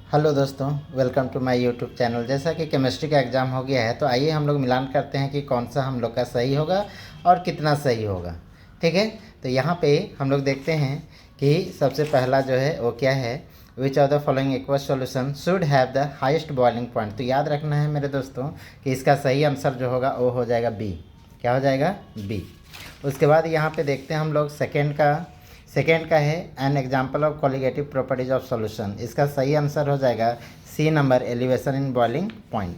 Hello दोस्तों, welcome to my YouTube channel. जैसा कि केमिस्ट्री का एग्ज़ाम हो गया है तो आइए हम लोग मिलान करते हैं कि कौन सा हम लोग का सही होगा और कितना सही होगा। ठीक है, तो यहाँ पे हम लोग देखते हैं कि सबसे पहला जो है वो क्या है, विच of the following aqueous solution should have the highest boiling point. तो याद रखना है मेरे दोस्तों कि इसका सही आंसर जो होगा वो हो जाएगा बी। क्या हो जाएगा? बी। उसके बाद यहाँ पे देखते हैं हम लोग सेकेंड का है an example of colligative properties of solution. इसका सही आंसर हो जाएगा C number, elevation in boiling point.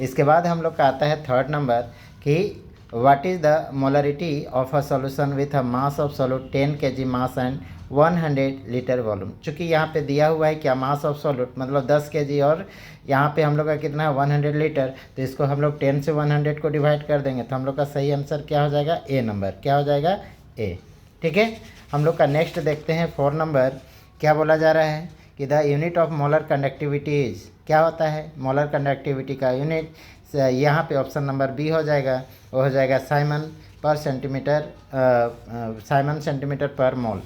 इसके बाद हम लोग का आता है थर्ड नंबर कि what is the molarity of a solution with a mass of solute 10 kg mass and 100 litre volume. चूँकि यहाँ पे दिया हुआ है क्या, मास ऑफ सॉल्यूट मतलब 10 kg और यहाँ पे हम लोग का कितना है 100 लीटर, तो इसको हम लोग 10 से 100 को डिवाइड कर देंगे तो हम लोग का सही आंसर क्या हो जाएगा? ए नंबर। क्या हो जाएगा? ए। ठीक है, हम लोग का नेक्स्ट देखते हैं 4 नंबर। क्या बोला जा रहा है कि the unit of molar conductivity is, क्या होता है मोलर कंडक्टिविटी का यूनिट? यहाँ पे ऑप्शन नंबर बी हो जाएगा, वो हो जाएगा साइमन पर सेंटीमीटर, साइमन सेंटीमीटर पर मोल।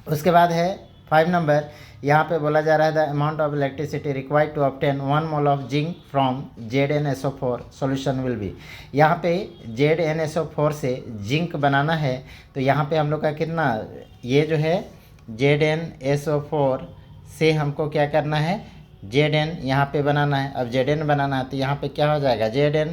उसके बाद है 5 नंबर। यहाँ पे बोला जा रहा है the amount of electricity required to obtain 1 mole of zinc from ZnSO4 solution will be. यहाँ पे ZnSO4 से जिंक बनाना है तो यहाँ पे हम लोग का कितना, ये जो है ZnSO4 से हमको क्या करना है, Zn यहाँ पे बनाना है। अब Zn बनाना है तो यहाँ पे क्या हो जाएगा, Zn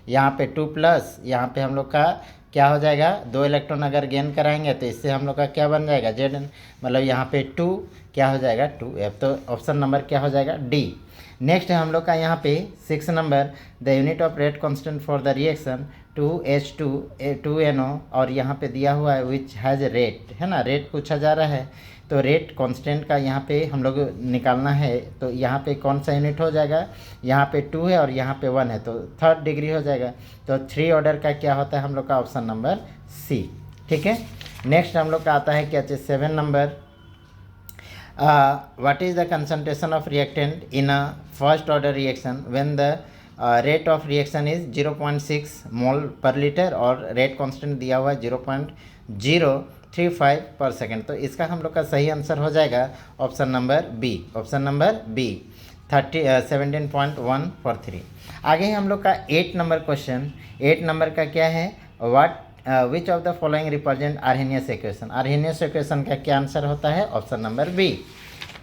यहाँ पे 2 प्लस यहाँ पे हम लोग का क्या हो जाएगा, 2 इलेक्ट्रॉन अगर गेन कराएंगे तो इससे हम लोग का क्या बन जाएगा, Zn मतलब यहाँ पे 2 क्या हो जाएगा 2F। तो ऑप्शन नंबर क्या हो जाएगा? डी। नेक्स्ट है हम लोग का यहाँ पे 6 number, the unit of rate constant for the reaction 2H2NO और यहाँ पे दिया हुआ है विच हैज़ रेट, है ना, रेट पूछा जा रहा है तो रेट कांस्टेंट का यहाँ पे हम लोग निकालना है। तो यहाँ पे कौन सा यूनिट हो जाएगा, यहाँ पे 2 है और यहाँ पे 1 है तो 3rd डिग्री हो जाएगा। तो 3 ऑर्डर का क्या होता है हम लोग का ऑप्शन नंबर सी। ठीक है, नेक्स्ट हम लोग का आता है क्या, 7 number, what is the concentration of reactant in a first order reaction when the rate of reaction is 0.6 मोल पर लीटर और रेट कांस्टेंट दिया हुआ है 0.035 पर सेकेंड। तो इसका हम लोग का सही आंसर हो जाएगा option number B. Option number B 17.143। आगे हम लोग का 8 नंबर क्वेश्चन। 8 नंबर का क्या है, what which of the following represent Arrhenius equation. Arrhenius equation का क्या आंसर होता है? Option number B.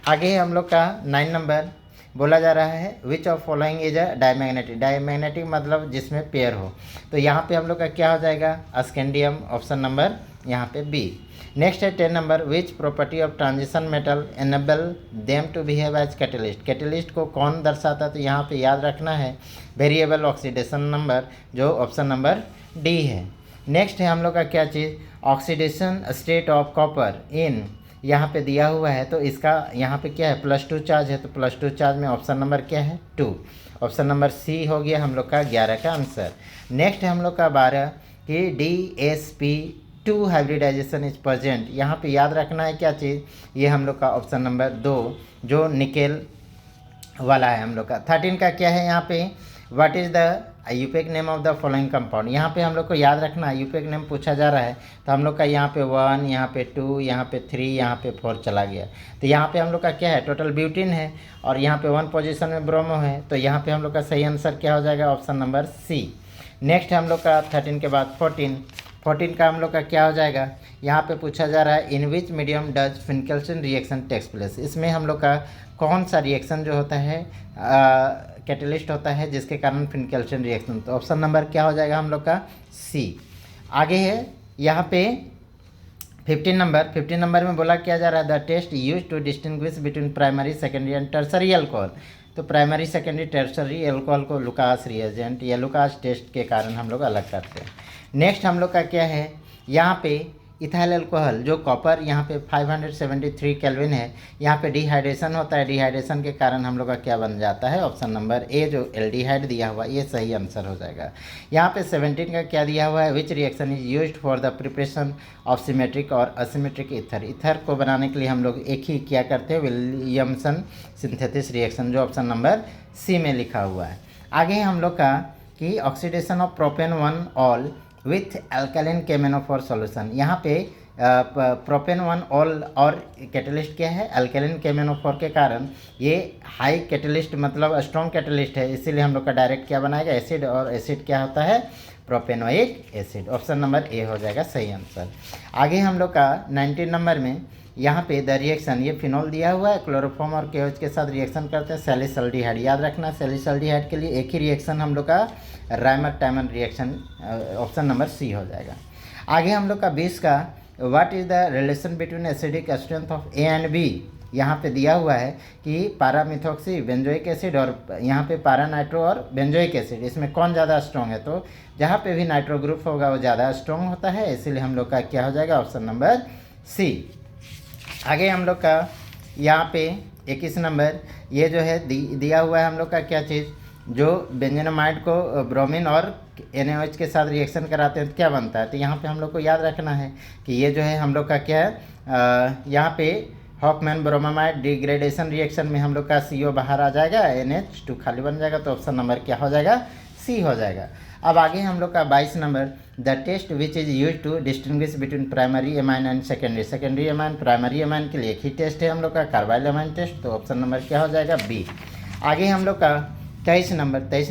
आगे हम लोग का 9 नंबर बोला जा रहा है विच of following is a diamagnetic. Diamagnetic मतलब जिसमें पेयर हो, तो यहाँ पे हम लोग का क्या हो जाएगा, स्कैंडियम। ऑप्शन नंबर यहाँ पे बी। नेक्स्ट है 10 number, which property of transition metal enable them to behave as catalyst. Catalyst को कौन दर्शाता है? तो यहाँ पे याद रखना है वेरिएबल ऑक्सीडेशन नंबर, जो ऑप्शन नंबर डी है। नेक्स्ट है हम लोग का क्या चीज़, oxidation state of copper in, यहाँ पे दिया हुआ है तो इसका यहाँ पे क्या है, +2 चार्ज है तो +2 चार्ज में ऑप्शन नंबर क्या है 2। ऑप्शन नंबर सी हो गया हम लोग का 11 का आंसर। नेक्स्ट है हम लोग का 12 कि DsP2 हाइब्रिडाइजेशन इज प्रेजेंट। यहाँ पे याद रखना है क्या चीज़, ये हम लोग का ऑप्शन नंबर 2 जो निकेल वाला है हम लोग का। 13 का क्या है यहाँ पे, what is the IUPAC name of the following compound. यहाँ पे हम लोग को याद रखना है यूपेक नेम पूछा जा रहा है तो हम लोग का यहाँ पे 1, यहाँ पे 2, यहाँ पे 3, यहाँ पे 4 चला गया। तो यहाँ पे हम लोग का क्या है, टोटल ब्यूटिन है और यहाँ पे 1 पोजीशन में ब्रोमो है तो यहाँ पे हम लोग का सही आंसर क्या हो जाएगा, ऑप्शन नंबर सी। नेक्स्ट हम लोग का 13 के बाद 14 का हम लोग का क्या हो जाएगा, यहाँ पे पूछा जा रहा है in which medium does Finkelstein reaction takes place. इसमें हम लोग का कौन सा रिएक्शन जो होता है कैटलिस्ट होता है जिसके कारण फिनकेल्सन रिएक्शन। तो ऑप्शन नंबर क्या हो जाएगा हम लोग का सी। आगे है यहाँ पे 15 नंबर में बोला क्या जा रहा है, the test use to distinguish between primary secondary and tertiary alcohol. तो प्राइमरी सेकेंडरी टर्सरी अल्कोहल को लुकास रिएजेंट या लुकास टेस्ट के कारण हम लोग अलग करते हैं। नेक्स्ट हम लोग का क्या है, यहाँ पे इथाइल अल्कोहल जो कॉपर यहाँ पे 573 केल्विन है, यहाँ पे डिहाइड्रेशन होता है, डिहाइड्रेशन के कारण हम लोग का क्या बन जाता है, ऑप्शन नंबर ए जो एल्डिहाइड दिया हुआ ये सही आंसर हो जाएगा। यहाँ पे 17 का क्या दिया हुआ है, which reaction is used for the preparation of symmetric और असिमेट्रिक ईथर। ईथर को बनाने के लिए हम लोग एक ही क्या करते हैं, विलियमसन सिंथेसिस रिएक्शन, जो ऑप्शन नंबर सी में लिखा हुआ है। आगे हम लोग का कि oxidation of propane 1 ol with alkaline केमेनोफॉर सॉल्यूशन। यहाँ पे प्रोपेन 1 ऑल और कैटलिस्ट क्या है, अल्केलिन KMnO4 के कारण ये हाई कैटलिस्ट मतलब स्ट्रॉन्ग कैटलिस्ट है, इसीलिए हम लोग का डायरेक्ट क्या बनाएगा एसिड, और एसिड क्या होता है propanoic acid. Option number A हो जाएगा सही आंसर। आगे हम लोग का 19 नंबर में यहाँ पे द रिएक्शन, ये फिनॉल दिया हुआ है, क्लोरोफॉर्म और KOH के साथ रिएक्शन करते हैं सैलिसल्डिहाइड। याद रखना सैलिसल्डिहाइड के लिए एक ही रिएक्शन हम लोग का Reimer Tiemann reaction, option number C हो जाएगा। आगे हम लोग का 20 का what is the relation between acidic strength of A and B. यहाँ पे दिया हुआ है कि पारामिथॉक्सी बेंजोइक एसिड और यहाँ पे पारा नाइट्रो और बेंजोइक एसिड, इसमें कौन ज़्यादा स्ट्रॉन्ग है, तो जहाँ पे भी नाइट्रो ग्रुप होगा वो ज़्यादा स्ट्रॉन्ग होता है, इसीलिए हम लोग का क्या हो जाएगा ऑप्शन नंबर सी। आगे हम लोग का यहाँ पे 21 नंबर, ये जो है दिया हुआ है हम लोग का क्या चीज़, जो बेंजोनामाइड को ब्रोमीन और NaOH के साथ रिएक्शन कराते हैं तो क्या बनता है, तो यहाँ पे हम लोग को याद रखना है कि ये जो है हम लोग का क्या है, यहाँ पे हॉफमैन ब्रोमामाइड डिग्रेडेशन रिएक्शन में हम लोग का CO बाहर आ जाएगा, NH2 खाली बन जाएगा, तो ऑप्शन नंबर क्या हो जाएगा सी हो जाएगा। अब आगे हम लोग का 22 number, the test which is use to distinguish between primary amine and secondary amine. Primary amine के लिए एक ही टेस्ट है हम लोग का कार्बाइल एमाइन टेस्ट, तो ऑप्शन नंबर क्या हो जाएगा बी। आगे हम लोग का 23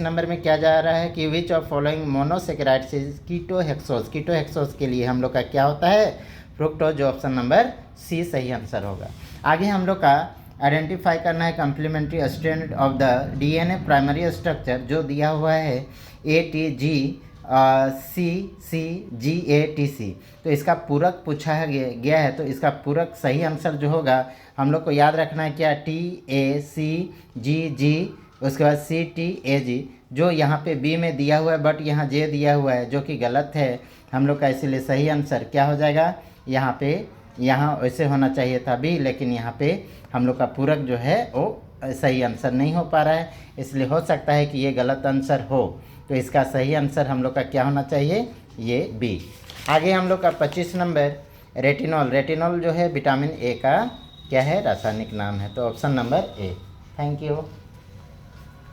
नंबर में क्या जा रहा है कि which of following monosaccharides is ketohexose. Ketohexose के लिए हम लोग का क्या होता है फ्रुक्टोज, जो ऑप्शन नंबर सी सही आंसर होगा। आगे हम लोग का आइडेंटिफाई करना है complementary strand of the DNA primary structure, जो दिया हुआ है ATGCCGATC, तो इसका पूरक पूछा गया है, तो इसका पूरक सही आंसर जो होगा हम लोग को याद रखना है क्या TACGG, उसके बाद CTAG, जो यहाँ पे बी में दिया हुआ है बट यहाँ जे दिया हुआ है जो कि गलत है हम लोग का, इसीलिए सही आंसर क्या हो जाएगा यहाँ पे, यहाँ वैसे होना चाहिए था बी, लेकिन यहाँ पे हम लोग का पूरक जो है वो सही आंसर नहीं हो पा रहा है, इसलिए हो सकता है कि ये गलत आंसर हो, तो इसका सही आंसर हम लोग का क्या होना चाहिए ये बी। आगे हम लोग का 25 नंबर रेटिनॉल। रेटिनॉल जो है विटामिन ए का क्या है रासायनिक नाम है, तो option number A. Thank you.